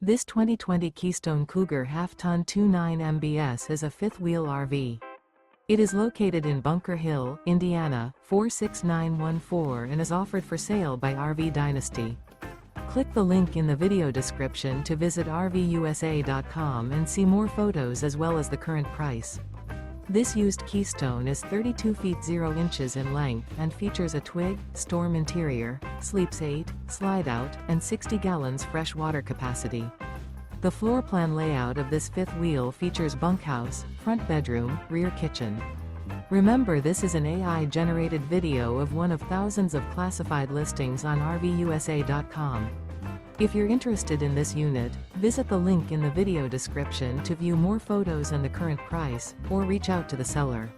This 2020 Keystone Cougar Half-Ton 29 MBS is a fifth-wheel RV. It is located in Bunker Hill, Indiana, 46914 and is offered for sale by RV Dynasty. Click the link in the video description to visit RVUSA.com and see more photos as well as the current price. This used Keystone is 32 feet 0 inches in length and features a Twig, storm interior, sleeps 8, slide-out, and 60 gallons fresh water capacity. The floor plan layout of this fifth wheel features bunkhouse, front bedroom, rear kitchen. Remember, this is an AI-generated video of one of thousands of classified listings on RVUSA.com. If you're interested in this unit, visit the link in the video description to view more photos and the current price, or reach out to the seller.